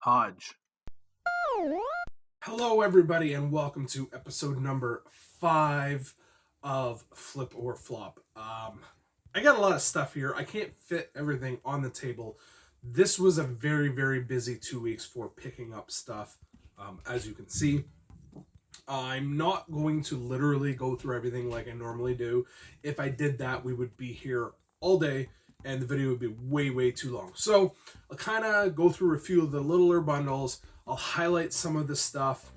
Hodge. Hello everybody and welcome to episode number 5 of Flip or Flop. I got a lot of stuff here. I can't fit everything on the table. This was a very, very busy 2 weeks for picking up stuff, as you can see. I'm not going to literally go through everything like I normally do. If I did that, we would be here all day and the video would be way, way too long. So I'll kind of go through a few of the littler bundles. I'll highlight some of the stuff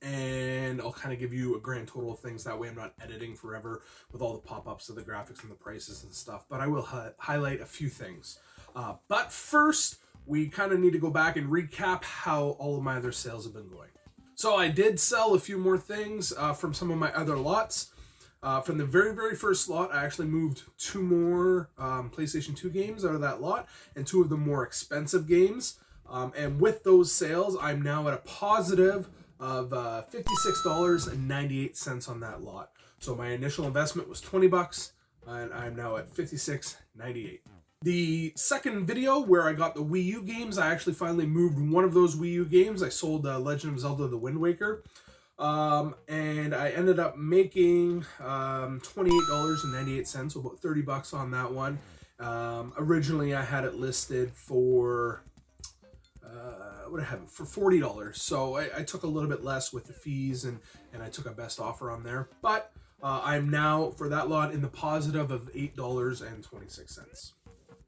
and I'll kind of give you a grand total of things. That way I'm not editing forever with all the pop-ups of the graphics and the prices and stuff, but I will highlight a few things. But first, we kind of need to go back and recap how all of my other sales have been going. So I did sell a few more things from some of my other lots. From the very, very first lot, I actually moved 2 more PlayStation 2 games out of that lot, and 2 of the more expensive games. And with those sales, I'm now at a positive of $56.98 on that lot. So my initial investment was $20, and I'm now at $56.98. The second video where I got the Wii U games, I actually finally moved one of those Wii U games. I sold Legend of Zelda The Wind Waker. And I ended up making $28.98, so about $30 on that one. Originally I had it listed for what I have for $40, so I took a little bit less with the fees and I took a best offer on there, but I'm now for that lot in the positive of $8.26.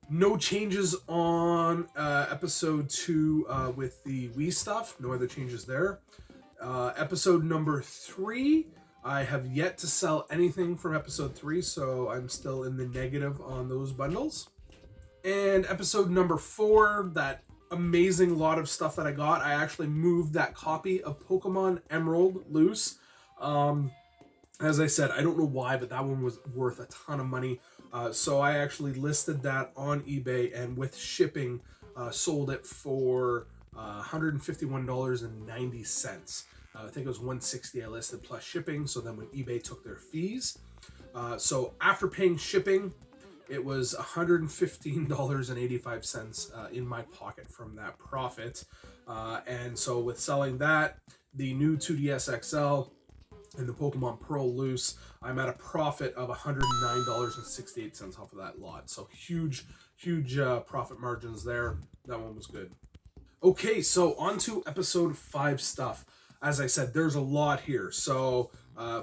No changes on episode 2 with the Wii stuff. No other changes there. Episode number 3, I have yet to sell anything from episode 3, so I'm still in the negative on those bundles. And episode number 4, that amazing lot of stuff that I got, I actually moved that copy of Pokemon Emerald loose. As I said, I don't know why, but that one was worth a ton of money. So I actually listed that on eBay, and with shipping, sold it for $151.90. I think it was $160 I listed plus shipping. So then when eBay took their fees, so after paying shipping, it was $115.85 in my pocket from that profit. And so with selling that, the new 2DS XL and the Pokemon Pearl loose, I'm at a profit of $109.68 off of that lot. So huge profit margins there. That one was good. Okay, so on to episode 5 stuff. As I said, there's a lot here. So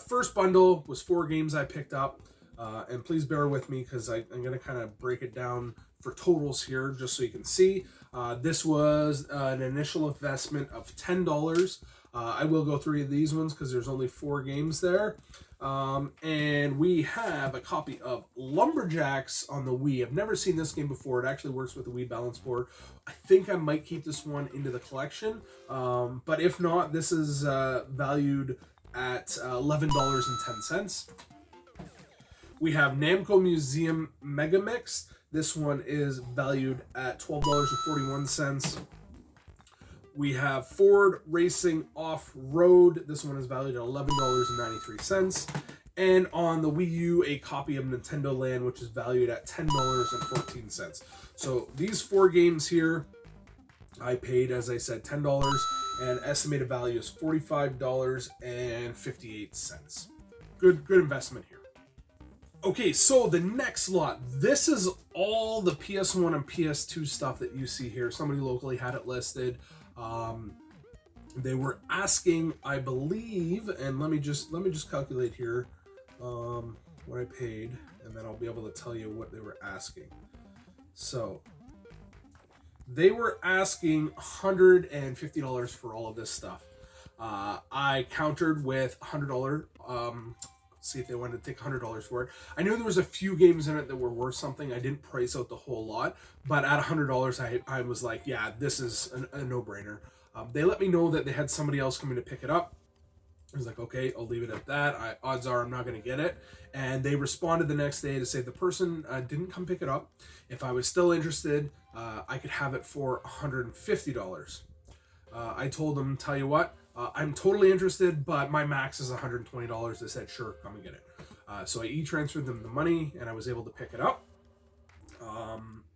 first bundle was 4 games I picked up. And please bear with me because I'm going to kind of break it down for totals here just so you can see. This was an initial investment of $10. I will go through these ones because there's only 4 games there. And we have a copy of Lumberjacks on the Wii. I've never seen this game before. It actually works with the Wii balance board. I think I might keep this one into the collection. But if not, this is valued at $11.10. We have Namco Museum Megamix. This one is valued at $12.41. We have Ford Racing Off-Road. This one is valued at $11.93. And on the Wii U, a copy of Nintendo Land, which is valued at $10.14. So these 4 games here, I paid, as I said, $10, and estimated value is $45.58. Good investment here. Okay, so the next lot, this is all the PS1 and PS2 stuff that you see here. Somebody locally had it listed. They were asking, I believe, and let me just calculate here what I paid, and then I'll be able to tell you what they were asking. So they were asking $150 for all of this stuff. I countered with $100. See if they wanted to take $100 for it. I knew there was a few games in it that were worth something. I didn't price out the whole lot, but at $100, I was like, yeah, this is a no-brainer. They let me know that they had somebody else coming to pick it up. I was like, okay, I'll leave it at that. Odds are I'm not going to get it. And they responded the next day to say the person didn't come pick it up. If I was still interested, I could have it for $150. I told them, tell you what, I'm totally interested, but my max is $120. They said, sure, come and get it. So I e-transferred them the money, and I was able to pick it up.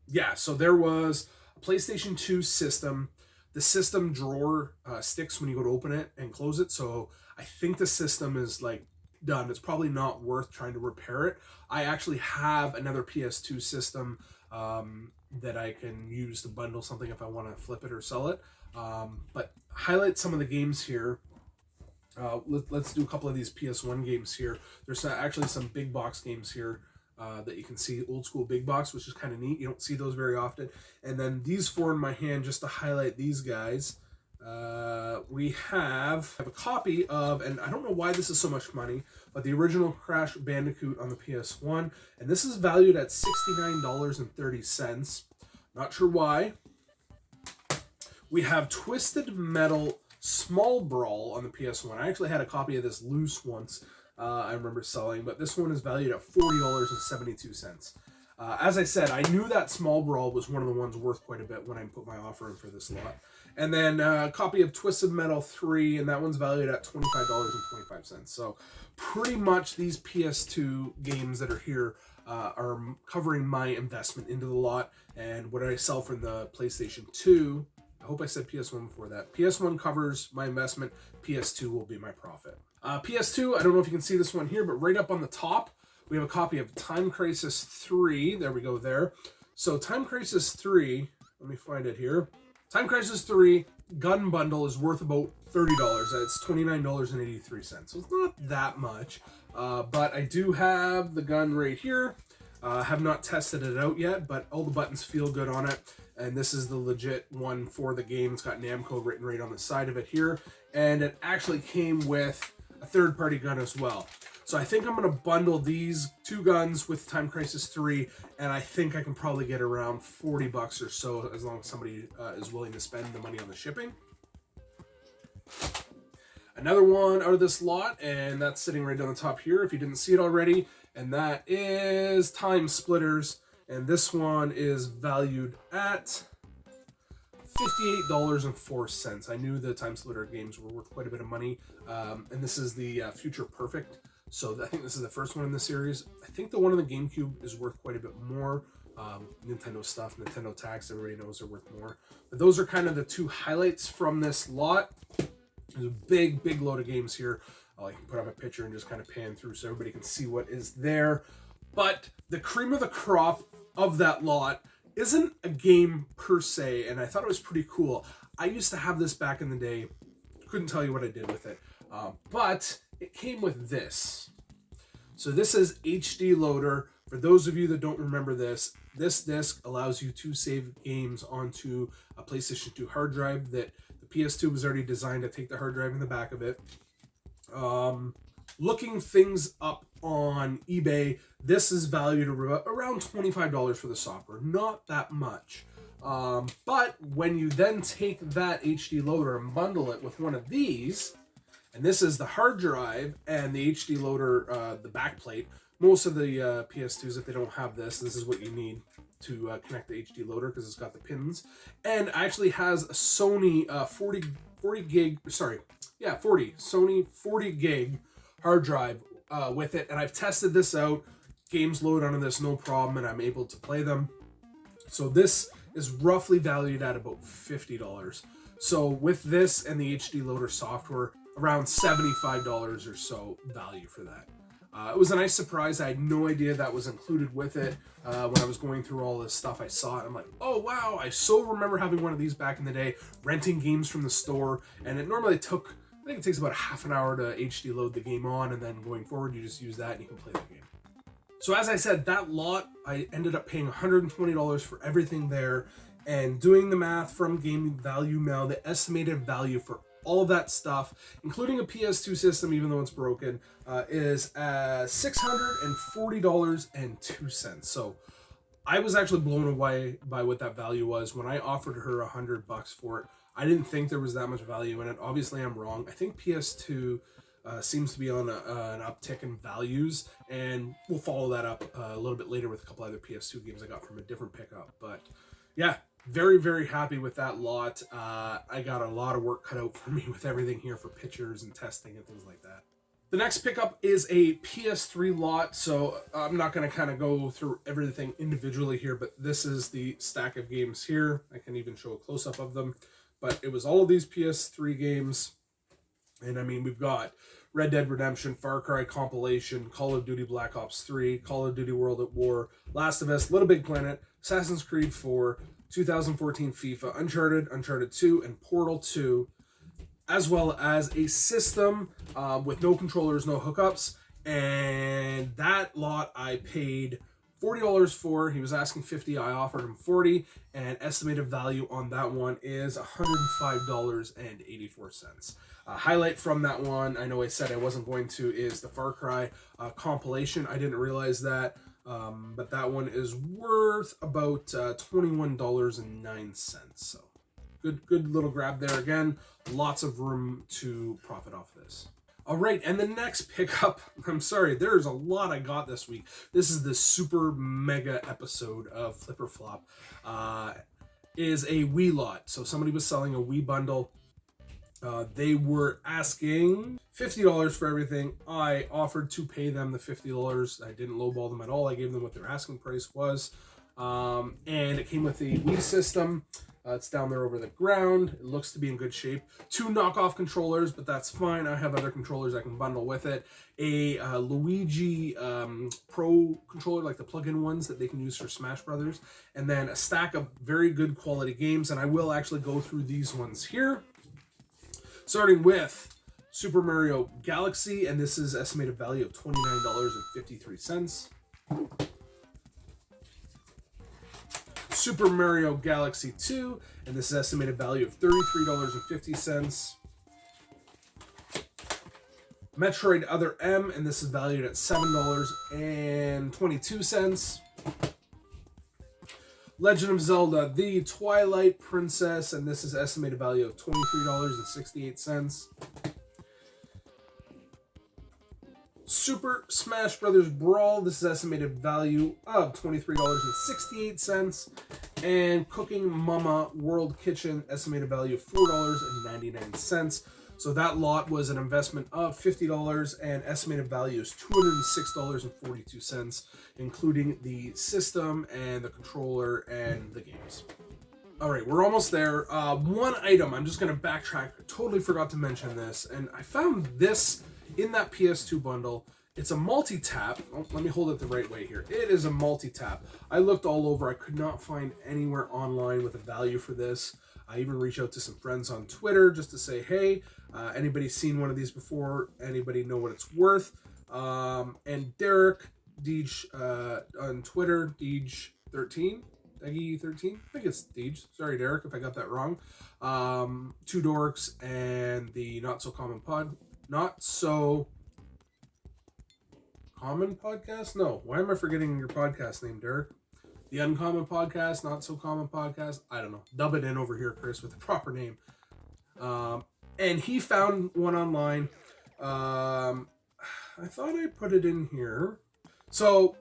Yeah, so there was a PlayStation 2 system, The system drawer sticks when you go to open it and close it, so I think the system is like done. It's probably not worth trying to repair it. I actually have another PS2 system that I can use to bundle something if I want to flip it or sell it. But highlight some of the games here. Let's do a couple of these PS1 games here. There's actually some big box games here that you can see, old school big box, which is kind of neat. You don't see those very often. And then these four in my hand, just to highlight these guys. We have a copy of, and I don't know why this is so much money, but the original Crash Bandicoot on the PS1. And this is valued at $69.30. Not sure why. We have Twisted Metal Small Brawl on the PS1. I actually had a copy of this loose once, I remember selling, but this one is valued at $40.72. As I said, I knew that Small Brawl was one of the ones worth quite a bit when I put my offer in for this lot. And then a copy of Twisted Metal 3, and that one's valued at $25.25. So pretty much these PS2 games that are here are covering my investment into the lot. And what I sell from the PlayStation 2, I hope I said PS1 before that. PS1 covers my investment. PS2 will be my profit. PS2, I don't know if you can see this one here, but right up on the top, we have a copy of Time Crisis 3. There we go there. So Time Crisis 3, let me find it here. Time Crisis 3 gun bundle is worth about $30. It's $29.83. So it's not that much. But I do have the gun right here. Have not tested it out yet, but all the buttons feel good on it. And this is the legit one for the game. It's got Namco written right on the side of it here. And it actually came with a third-party gun as well. So I think I'm going to bundle these two guns with Time Crisis 3, and I think I can probably get around $40 or so, as long as somebody is willing to spend the money on the shipping. Another one out of this lot, and that's sitting right on the top here if you didn't see it already, and that is Time Splitters, and this one is valued at $58.04. I knew the Time Splitter games were worth quite a bit of money, and this is the Future Perfect. So I think this is the first one in the series. I think the one on the GameCube is worth quite a bit more. Nintendo stuff, Nintendo tax, everybody knows they're worth more. But those are kind of the two highlights from this lot. There's a big, big load of games here. I can put up a picture and just kind of pan through so everybody can see what is there. But the cream of the crop of that lot isn't a game per se, and I thought it was pretty cool. I used to have this back in the day. Couldn't tell you what I did with it. But it came with this. So this is HD Loader. For those of you that don't remember this, this disc allows you to save games onto a PlayStation 2 hard drive that the PS2 was already designed to take the hard drive in the back of it. Looking things up on eBay, this is valued around $25 for the software. Not that much. But when you then take that HD Loader and bundle it with one of these, and this is the hard drive and the HD Loader, the back plate. Most of the PS2s, if they don't have this, this is what you need to connect the HD Loader because it's got the pins. And actually has a Sony 40 gig hard drive with it. And I've tested this out. Games load onto this no problem, and I'm able to play them. So this is roughly valued at about $50. So with this and the HD Loader software, around $75 or so value for that. It was a nice surprise. I had no idea that was included with it. When I was going through all this stuff, I saw it. I'm like, oh wow, I so remember having one of these back in the day, renting games from the store, and it normally took, I think it takes about half an hour to HD load the game on, and then going forward, you just use that and you can play the game. So as I said, that lot, I ended up paying $120 for everything there, and doing the math from Game Value Mail, the estimated value for all of that stuff, including a PS2 system, even though it's broken, is $640.02. So I was actually blown away by what that value was. When I offered her $100 for it, I didn't think there was that much value in it. Obviously, I'm wrong. I think PS2 seems to be on an uptick in values, and we'll follow that up a little bit later with a couple other PS2 games I got from a different pickup. But yeah, very, very happy with that lot. I got a lot of work cut out for me with everything here for pictures and testing and things like that. The next pickup is a PS3 lot, so I'm not going to kind of go through everything individually here, but this is the stack of games here. I can even show a close-up of them. but it was all of these PS3 games. And I mean, we've got Red Dead Redemption, Far Cry compilation, Call of Duty Black Ops 3, Call of Duty World at War, Last of Us, Little Big Planet, Assassin's Creed 4, 2014 FIFA, Uncharted, Uncharted 2, and Portal 2, as well as a system with no controllers, no hookups. And that lot I paid $40 for. He was asking $50. I offered him $40, and estimated value on that one is $105.84. Highlight from that one, I know I said I wasn't going to, is the Far Cry compilation. I didn't realize that, but that one is worth about $21.09. So good little grab there. Again, lots of room to profit off this. All right, and the next pickup, I'm sorry, there's a lot I got this week. This is the super mega episode of Flipper Flop, is a Wii lot. So somebody was selling a Wii Bundle. They were asking $50 for everything. I offered to pay them the $50. I didn't lowball them at all. I gave them what their asking price was. And it came with the Wii system. It's down there over the ground. It looks to be in good shape. 2 knockoff controllers, but that's fine. I have other controllers I can bundle with it. A Luigi Pro controller, like the plug-in ones that they can use for Smash Brothers. And then a stack of very good quality games. And I will actually go through these ones here. Starting with Super Mario Galaxy, and this is estimated value of $29.53. Super Mario Galaxy 2, and this is estimated value of $33.50. Metroid Other M, and this is valued at $7.22. Legend of Zelda, The Twilight Princess, and this is estimated value of $23.68. Super Smash Brothers Brawl, this is estimated value of $23.68. And Cooking Mama World Kitchen, estimated value of $4.99. So that lot was an investment of $50, and estimated value is $206.42, including the system and the controller and the games. All right, we're almost there. One item, I'm just going to backtrack. I totally forgot to mention this, and I found this in that PS2 bundle. It's a multi-tap. Oh, let me hold it the right way here. It is a multi-tap. I looked all over. I could not find anywhere online with a value for this. I even reached out to some friends on Twitter just to say, hey, anybody seen one of these before? Anybody know what it's worth? And Derek Deej on Twitter, Deej13, Deggy13, I think it's Deej. Sorry, Derek, if I got that wrong. Two Dorks and the Not So Common Podcast? No, why am I forgetting your podcast name, Derek? The Uncommon Podcast, Not So Common Podcast. I don't know. Dub it in over here, Chris, with the proper name. And he found one online. I thought I put it in here. So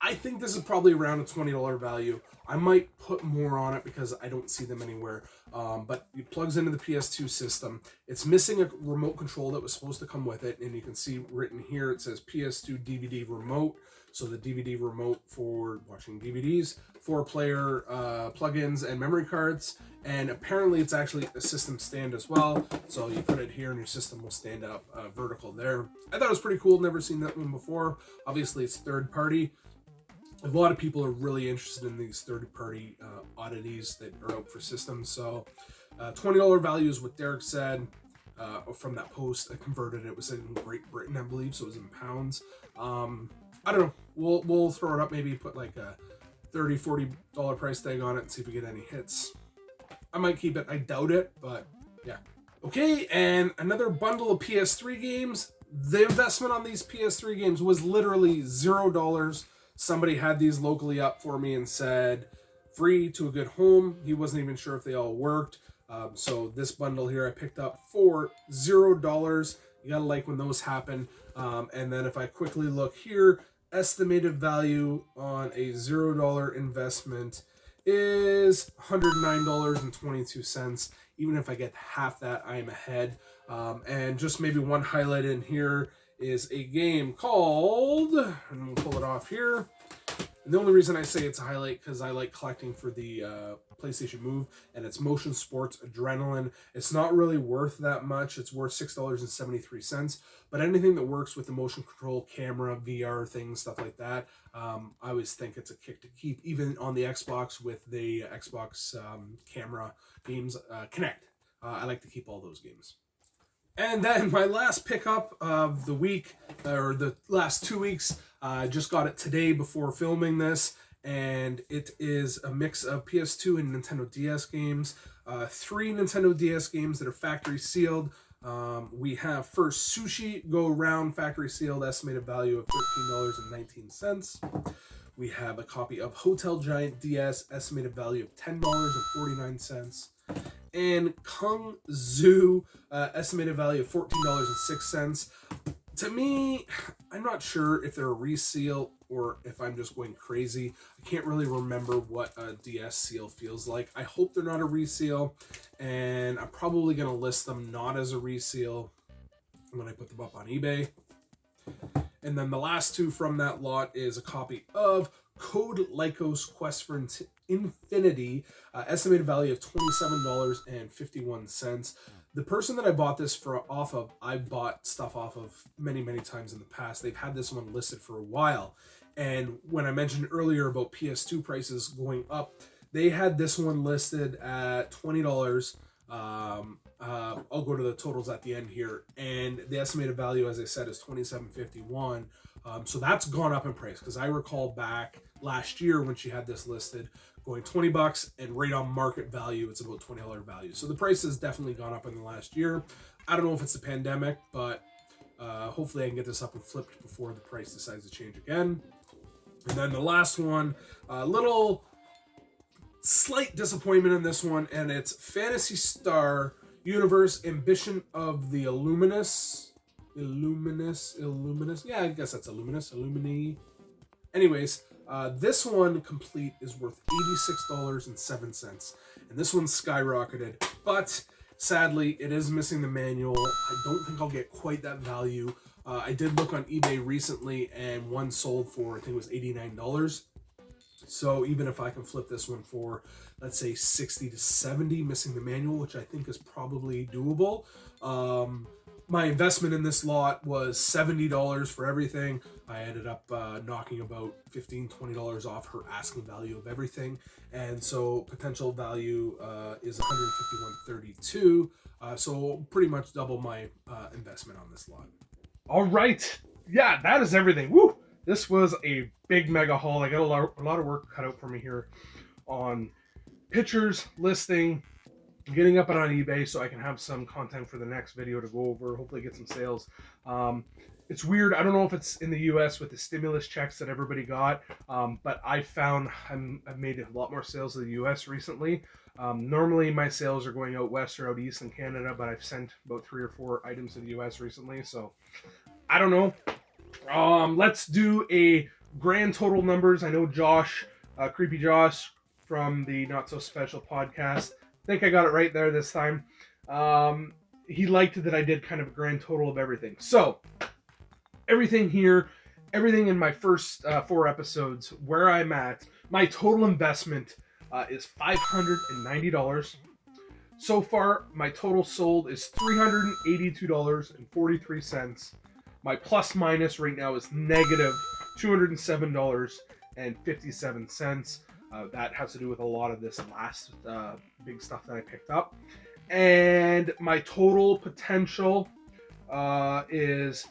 I think this is probably around a $20 value. I might put more on it because I don't see them anywhere. But it plugs into the PS2 system. It's missing a remote control that was supposed to come with it. And you can see written here, it says Ps2 Dvd Remote. So the DVD remote for watching DVDs, 4-player plugins and memory cards. And apparently it's actually a system stand as well. So you put it here and your system will stand up vertical there. I thought it was pretty cool. Never seen that one before. Obviously it's third party. A lot of people are really interested in these third-party oddities that are out for systems. So $20 value is what Derek said from that post. I converted it. It was in Great Britain, I believe, so it was in pounds. I don't know. We'll throw it up, maybe put like a $30, $40 price tag on it and see if we get any hits. I might keep it. I doubt it, but yeah. Okay, and another bundle of PS3 games. The investment on these PS3 games was literally $0. Somebody had these locally up for me and said, free to a good home. He wasn't even sure if they all worked. So this bundle here I picked up for $0. You gotta like when those happen. And then if I quickly look here, estimated value on a $0 investment is $109.22. Even if I get half that, I am ahead. And just maybe one highlight in here is a game called, and we'll pull it off here, And the only reason I say it's a highlight because I like collecting for the PlayStation Move, and it's Motion Sports Adrenaline. It's not really worth that much. It's worth $6.73. But anything that works with the motion control, camera, VR things, stuff like that, I always think it's a kick to keep, even on the Xbox with the Xbox camera games, Kinect. I like to keep all those games. And then my last pickup of the week, or the last 2 weeks, I just got it today before filming this, and it is a mix of PS2 and Nintendo DS games. 3 Nintendo DS games that are factory sealed. We have first Sushi Go Round factory sealed, estimated value of $13.19. We have a copy of Hotel Giant DS, estimated value of $10.49. And Kung Zoo, estimated value of $14.06. To me, I'm not sure if they're a reseal or if I'm just going crazy. I can't really remember what a DS seal feels like. I hope they're not a reseal, and I'm probably going to list them not as a reseal when I put them up on eBay. And then the last 2 from that lot is a copy of Code Lycos Quest for Infinity, estimated value of $27.51. The person that I bought this off of, I bought stuff off of many, many times in the past. They've had this one listed for a while. And when I mentioned earlier about PS2 prices going up, they had this one listed at $20. I'll go to the totals at the end here. And the estimated value, as I said, is $27.51. So that's gone up in price, because I recall back last year when she had this listed going $20, and right on market value it's about $20 value. So the price has definitely gone up in the last year. I don't know if it's the pandemic, but hopefully I can get this up and flipped before the price decides to change again. And then the last one, little slight disappointment in this one, and it's Phantasy Star Universe Ambition of the Illuminus. Yeah, I guess that's Illumini. Anyways, this one complete is worth $86.07, and this one's skyrocketed, but sadly it is missing the manual. I don't think I'll get quite that value. I did look on eBay recently, and one sold for, I think it was $89. So even if I can flip this one for, let's say, 60 to 70, missing the manual, which I think is probably doable. My investment in this lot was $70 for everything. I ended up knocking about $15, $20 off her asking value of everything. And so potential value is $151.32. So pretty much double my investment on this lot. All right. Yeah, that is everything. Woo! This was a big mega haul. I got a lot of work cut out for me here on pictures, listing, getting up it on eBay so I can have some content for the next video to go over, hopefully get some sales. It's weird. I don't know if it's in the US with the stimulus checks that everybody got, but I found I've made a lot more sales in the US recently. Normally my sales are going out west or out east in Canada, but I've sent about 3 or 4 items to the US recently, so I don't know. Let's do a grand total numbers. I know Josh, Creepy Josh from the Not So Special podcast, I think I got it right there this time. He liked that I did kind of a grand total of everything. So, everything here, everything in my first 4 episodes, where I'm at, my total investment is $590. So far, my total sold is $382.43. My plus minus right now is negative $207.57. That has to do with a lot of this last big stuff that I picked up. And my total potential is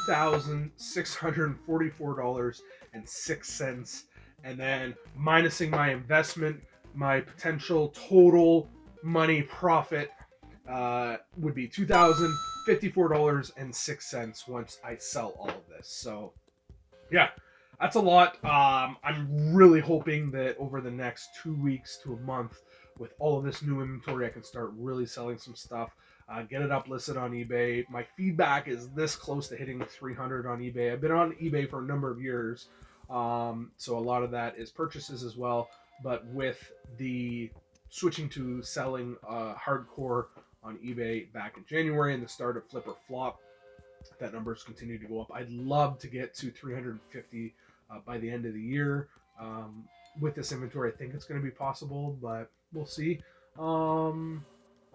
$2,644.06. And then minusing my investment, my potential total money profit would be $2,054.06 once I sell all of this. So, yeah. That's a lot. I'm really hoping that over the next 2 weeks to a month, with all of this new inventory, I can start really selling some stuff, get it up listed on eBay. My feedback is this close to hitting 300 on eBay. I've been on eBay for a number of years, so a lot of that is purchases as well. But with the switching to selling hardcore on eBay back in January and the start of Flip or Flop, that number's continued to go up. I'd love to get to 350 by the end of the year. with this inventory. I think it's going to be possible, but we'll see.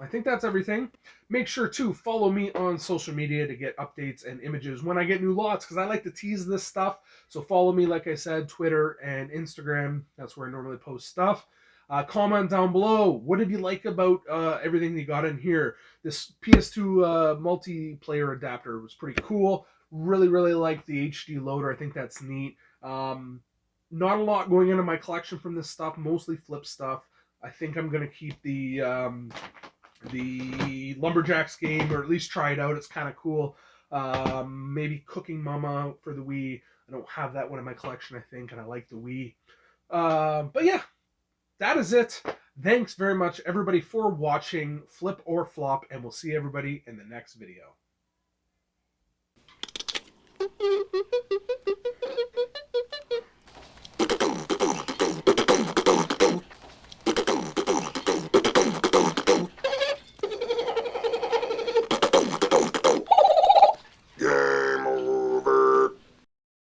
I think that's everything. Make sure to follow me on social media to get updates and images when I get new lots, because I like to tease this stuff. So follow me, like I said, Twitter and Instagram. That's where I normally post stuff. Comment down below. What did you like about everything you got in here? This PS2 multiplayer adapter was pretty cool. Really, really like the HD loader. I think that's neat. Not a lot going into my collection from this stuff. Mostly flip stuff. I think I'm going to keep the Lumberjacks game, or at least try it out. It's kind of cool. Maybe Cooking Mama for the Wii. I don't have that one in my collection, I think, and I like the Wii. But yeah, that is it. Thanks very much, everybody, for watching Flip or Flop, and we'll see everybody in the next video.